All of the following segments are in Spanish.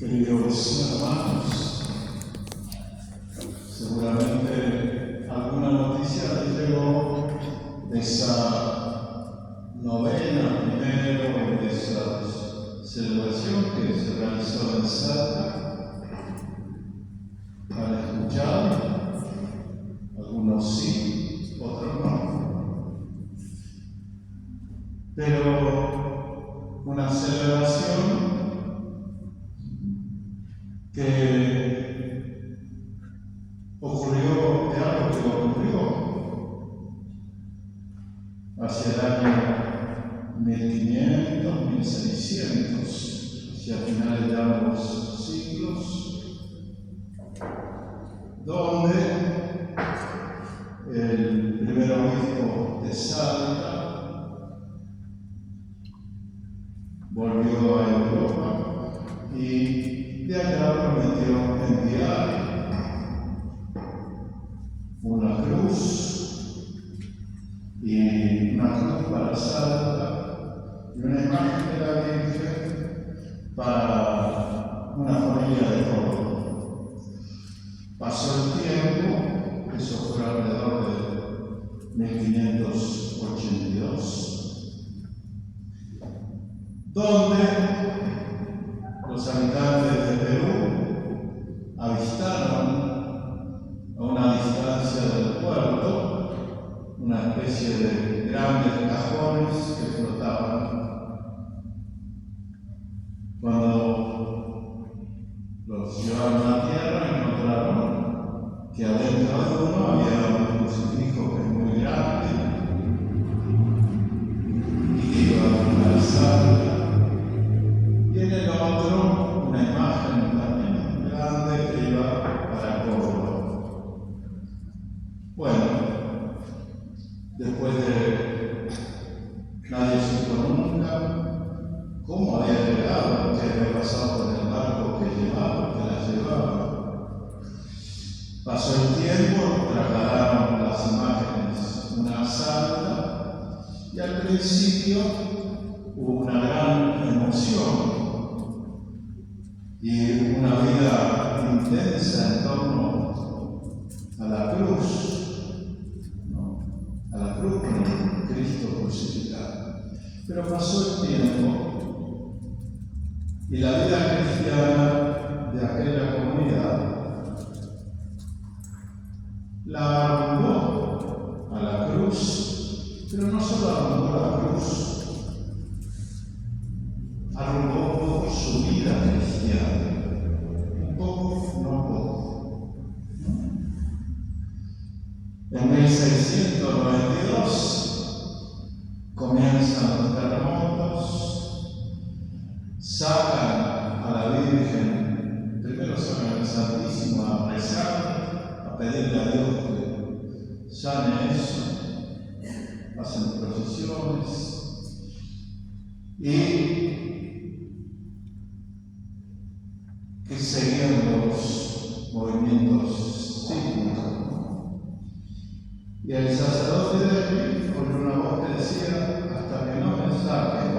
Queridos hermanos, seguramente alguna noticia les llegó de esa novena primero, de esa celebración que se realizó en Salta. ¿Han escuchado? Algunos sí, otros no. Pero una celebración que ocurrió, de algo que ocurrió hacia el año 1500, 1600, hacia finales de ambos siglos, donde el primer obispo de Salta volvió a Europa y de allá prometió enviar una cruz para Salta y una imagen de la Virgen para una familia de Córdoba. Pasó el tiempo, eso fue alrededor de 1582, donde los habitantes de Perú avistaron a una distancia del puerto una especie de grandes cajones que flotaban. Cuando los llevaron a tierra encontraron que adentro de uno había un crucifijo que es muy grande y que iba a la sala. Y en el otro, una imagen también grande que iba para Córdoba. Bueno, después de nadie supo nunca cómo había llegado, qué había pasado con el barco que las llevaba. Pasó el tiempo, trasladaron las imágenes una a Salta y al principio hubo una gran emoción y una vida intensa en torno a la cruz, ¿no? A la cruz con Cristo crucificado. Pero pasó el tiempo y la vida cristiana de aquella comunidad la arrumbó a la cruz, pero no solo arrumbó la cruz, arrumbó un poco su vida cristiana, un poco, no poco. En 1692 comienzan los terremotos, sacan a la Virgen, primero sacan al Santísimo a rezar, a pedirle a Dios que sane eso, hacen procesiones y que seguían los movimientos sísmicos, ¿no? Y el sacerdote de allí oyó una voz que decía: hasta que no me saquen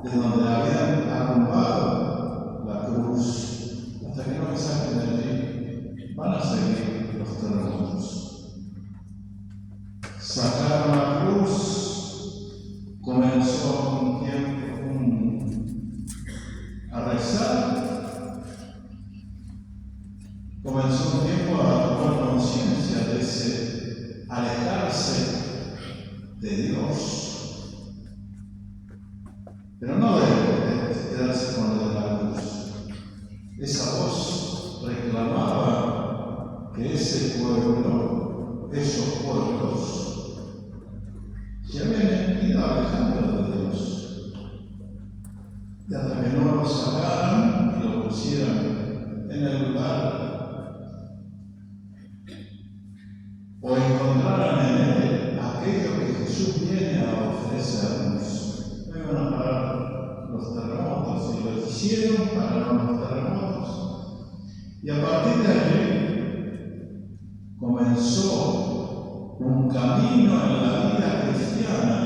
de donde habían arrumbado la cruz, hasta que no me saquen de allí, van a seguir los terremotos. Sacaron la cruz, comenzó un tiempo a rezar, comenzó un tiempo a tomar conciencia de ese alejarse de Dios, pero no de quedarse con lo de la cruz. Esa voz reclamaba que ese pueblo, esos pueblos, se habían ido alejando de Dios. Y hasta que no lo sacaran y lo pusieran en el lugar o encontraran en él aquello que Jesús viene a ofrecernos, no iban a parar los terremotos, y lo hicieron, pararon los terremotos. Y a partir de allí comenzó un camino en la vida cristiana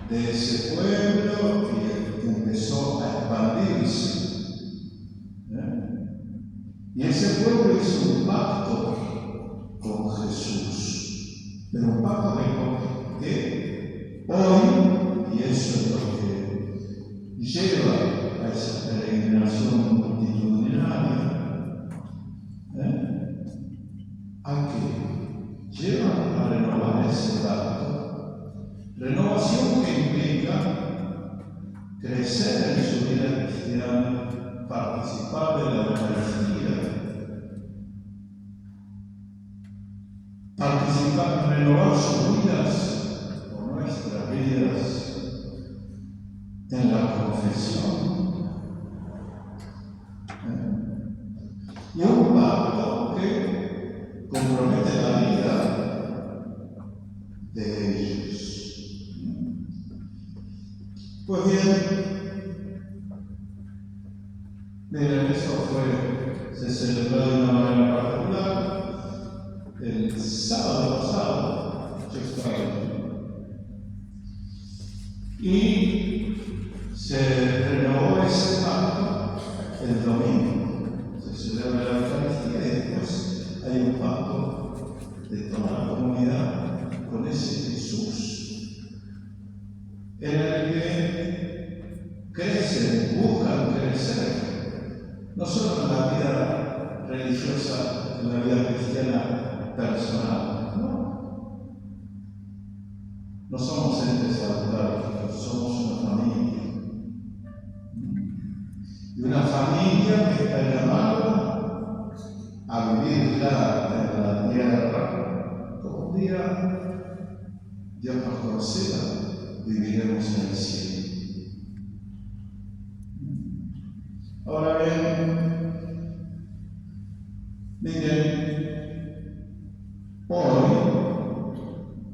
de ese pueblo que empezó a expandirse. Y ese pueblo hizo un pacto con Jesús. Pero un pacto que hoy, y eso es lo que lleva a esa peregrinación multitudinaria, a que lleva a renovar ese pacto. Renovación que implica crecer en su vida cristiana, participar de la Eucaristía, participar, renovar sus vidas o nuestras vidas en la confesión. Y un pacto que compromete la vida de ellos. Pues bien, miren, eso se celebró de una manera particular el sábado pasado. Yo estaba allí. Y se renovó ese pacto el domingo. Se celebra la Eucaristía y después hay un pacto de toda la comunidad con ese Jesús, en el que crecen, buscan crecer, no solo en la vida religiosa, en la vida cristiana personal, no somos entes autárquicos, somos una familia. Y una familia que está llamada a vivir ya en la tierra, como un día Dios nos conceda, viviremos en el cielo. Ahora bien, miren, hoy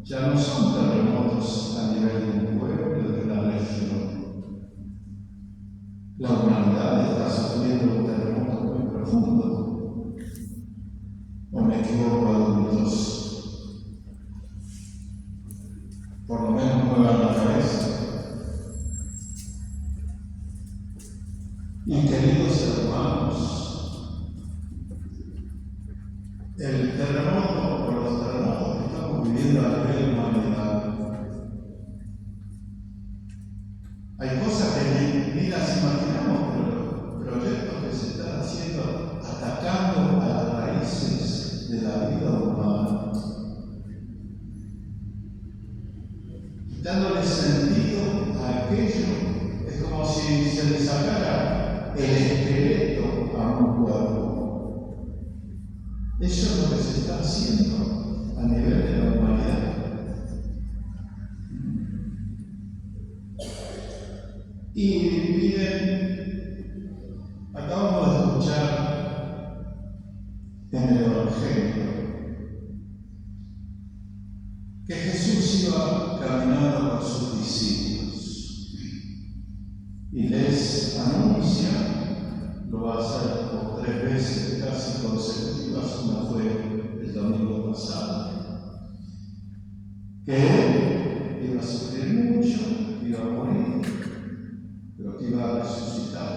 ya no son terremotos a nivel de un pueblo, de una región. La humanidad está sufriendo un terremoto muy profundo. ¿O me equivoco, adultos? Por lo menos muevan la cabeza. Y queridos hermanos, el terremoto o los terremotos que estamos viviendo a nivel de humanidad, hay cosas que ni las imaginamos, pero proyectos que se están haciendo atacando a las raíces de la vida humana, dándole sentido a aquello. Es como si se le sacara el esqueleto a un cuerpo. Eso es lo que se está haciendo a nivel de la humanidad. Y miren, acabamos de escuchar en el Evangelio que Jesús iba caminando con sus discípulos y les anuncia, lo va a hacer por 3 veces casi consecutivas, una fue el domingo pasado, que él iba a sufrir mucho, que iba a morir, pero que iba a resucitar.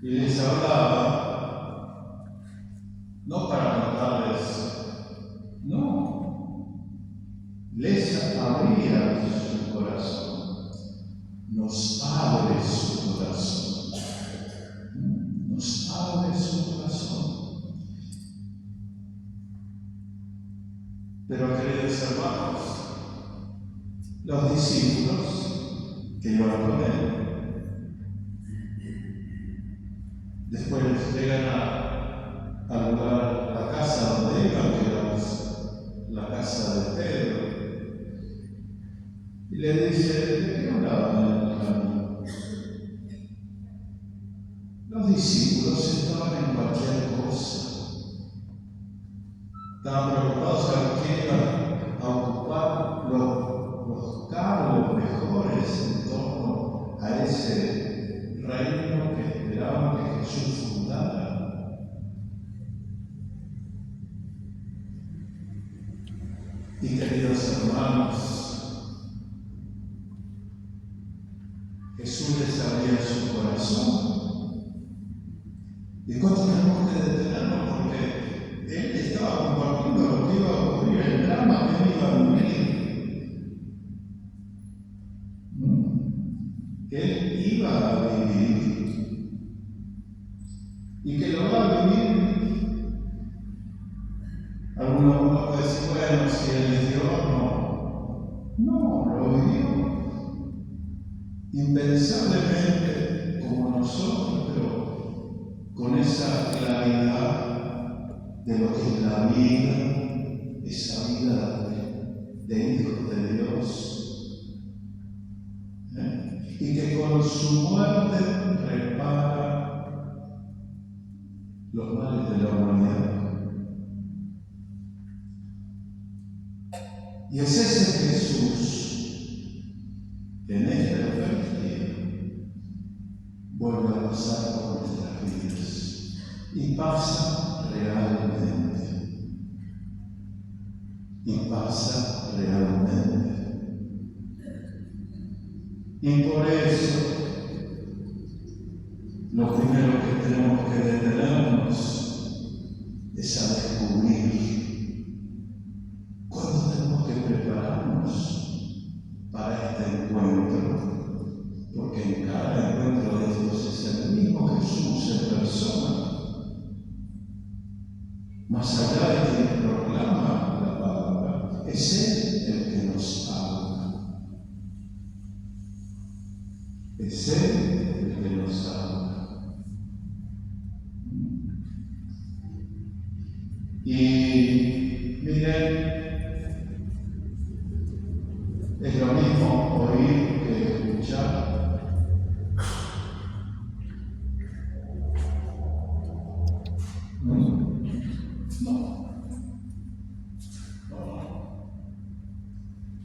Y les hablaba, no para contarles, no, les abría su corazón, nos abre su corazón, nos abre su corazón. Pero queridos hermanos, los discípulos que iban con él, después llegan al lugar, a la casa donde iban, que era la casa de Pedro, y le dice: ¿de qué hablaban en el camino? Los discípulos estaban en cualquier cosa, estaban preocupados a quién iban a ocupar los cargos mejores en torno Jesús les abría su corazón. Y cuánto tenemos que detenernos porque Él estaba compartiendo lo que iba a ocurrir, el drama que Él iba a vivir. Que Él iba a vivir. Y que lo va a vivir. Alguno puede decir, bueno, si Él es Dios, no. No, lo vivió. Impensablemente como nosotros, pero con esa claridad de lo que es la vida, esa vida de hijos de Dios, y que con su muerte repara los males de la humanidad. Y es ese Jesús que en esta Eucaristía vuelve a pasar por nuestras vidas y pasa realmente. Y pasa realmente. Y por eso, lo primero que tenemos que detenernos es a descubrir cuándo tenemos que prepararnos para este encuentro, porque en cada encuentro de estos es el mismo Jesús en persona, más allá de quien proclama la palabra, es Él el que nos habla. Es Él el que nos habla. Y miren, es lo mismo oír que escuchar. No.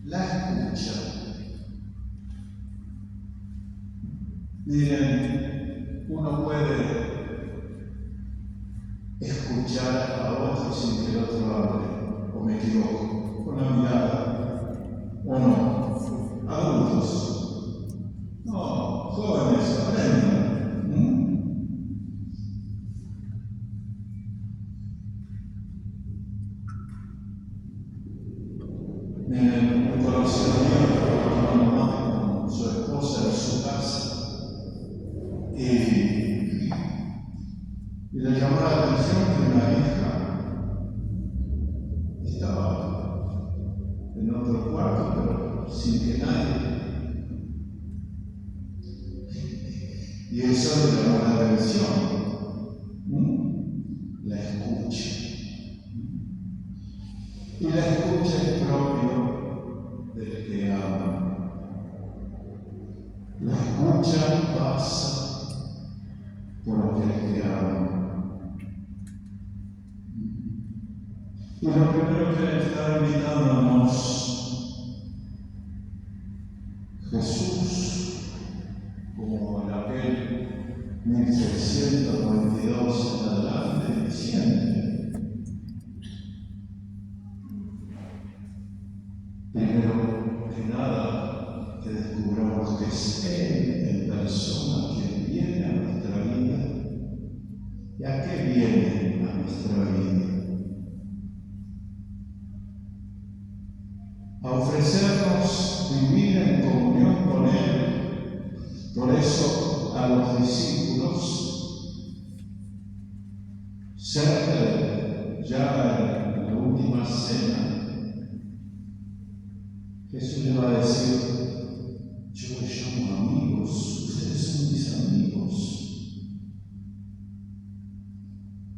La escucha. Miren, uno puede escuchar a otro sin que el otro hable, o me equivoco, con la mirada, o no, adultos, no, jóvenes, aprendan. Un conocido mío trabajaba con su esposa en su casa y le llamó la atención que una hija estaba en otro cuarto, pero sin que nadie. Y eso le llamó la atención. La escucha. Y la escucha es propio del que ama. La escucha pasa por aquel que ama. Y lo primero que está invitándonos Jesús, como en aquel 1692 en adelante, siempre. Primero que nada, que descubramos que es Él en persona quien viene a nuestra vida. ¿Y a qué viene a nuestra vida? A ofrecernos vivir en comunión con Él. Por eso a los discípulos, ya en la última cena, Jesús le va a decir, yo los llamo amigos, ustedes son mis amigos.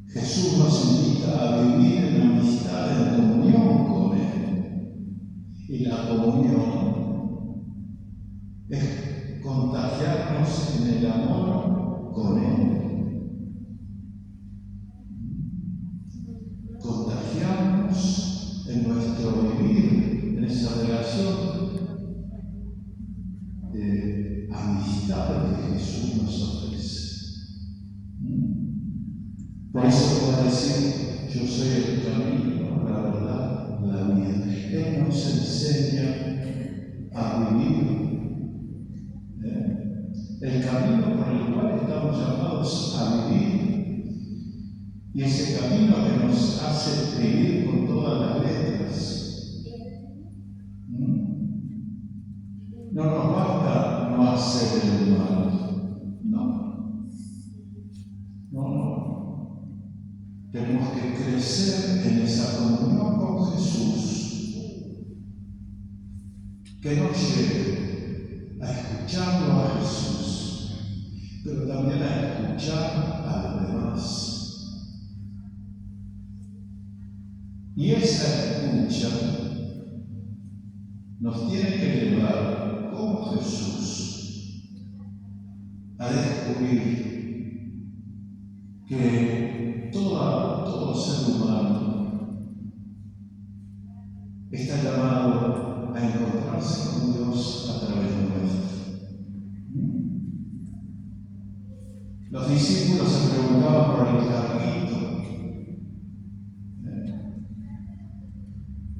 Jesús nos invita a vivir en amistad, en comunión con Él. Y la comunión es contagiarnos en el amor con Él. Contagiarnos en nuestro vivir, en esa relación de amistad que Jesús nos ofrece. Por eso puedo decir, yo soy el camino, la verdad, la vida. Él nos enseña a vivir el camino por el cual estamos llamados a vivir, y ese camino que nos hace vivir con todas las letras. No nos basta no hacer el mal, no. Tenemos que crecer en esa comunión con Jesús, que nos lleve a escucharlo a Jesús, pero también a escuchar a los demás. Y esa escucha nos tiene que llevar, como Jesús, a descubrir que todo ser humano está llamado a encontrarse con Dios a través de nuestro. Los discípulos se preguntaban por el carrito.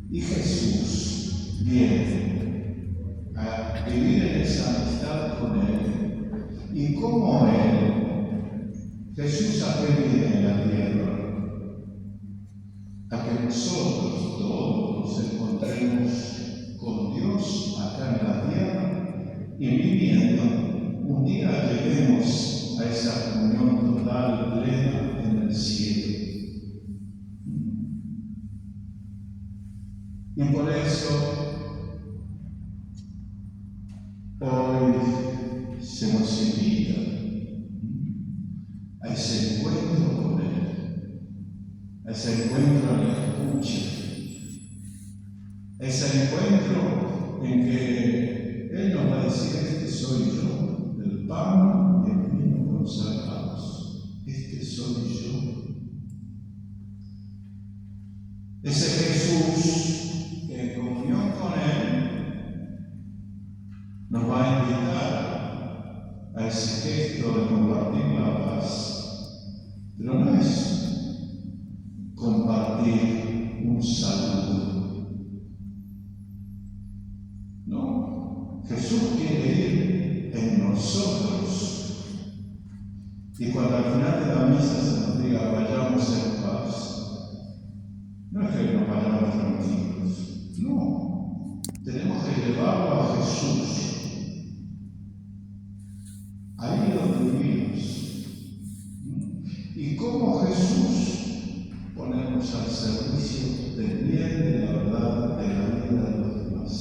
Y Jesús viene a vivir en esa amistad con Él. Y como Él, Jesús a qué viene en la tierra, a que nosotros todos nos encontremos con Dios acá en la tierra y viviendo, un día lleguemos a esa comunión total, plena en el cielo. Y por eso hoy se nos invita a ese encuentro con Él, a ese encuentro en la escucha, a ese encuentro en que Él nos va a decir: este soy yo, el pan y el vino consagrados, este soy yo. Ese Jesús que en comunión con Él nos va a invitar a ese gesto de compartir la paz, pero no es compartir un saludo. No, Jesús quiere ir en nosotros, y cuando al final de la misa se nos diga: vayamos en paz, no es que nos vayamos tranquilos, no. Tenemos que llevarlo a Jesús, ahí donde vivimos. Y como Jesús, ponernos al servicio del bien, de la verdad, de la vida de los demás.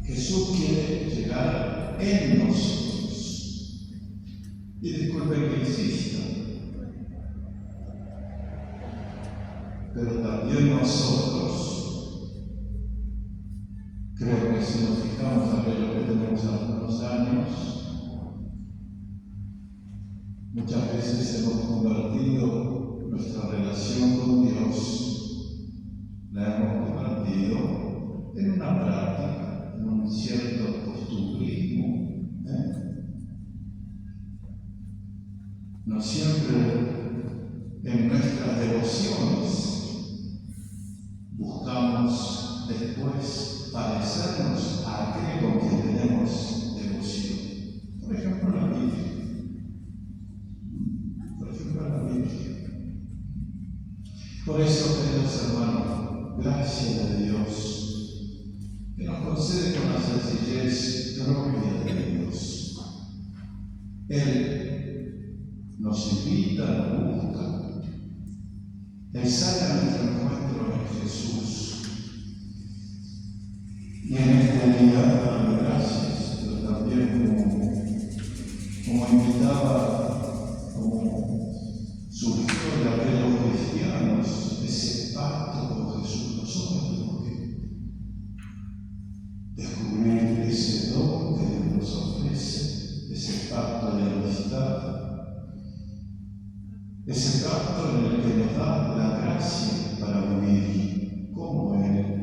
Jesús quiere llegar en nosotros. Y disculpen que insista, pero también nosotros, creo que si nos fijamos en aquello que tenemos algunos años, muchas veces hemos convertido nuestra relación con Dios, la hemos convertido en una práctica, en un cierto costumbrismo. No siempre en nuestras devociones buscamos después parecernos a aquel con quien tenemos devoción. Por ejemplo, la Virgen. Por eso, queridos hermanos, gracia de Dios, que nos concede con la sencillez propia de Dios. Él nos invita, nos busca. Él sale a nuestro encuentro en Jesús. Y en este día, darle gracias, pero también como invitaba, como surgió de aquellos cristianos, ese pacto con Jesús. Nosotros tenemos que descubrir ese don que Dios nos ofrece, ese pacto de amistad. Ese pacto en el que nos da la gracia para vivir como Él,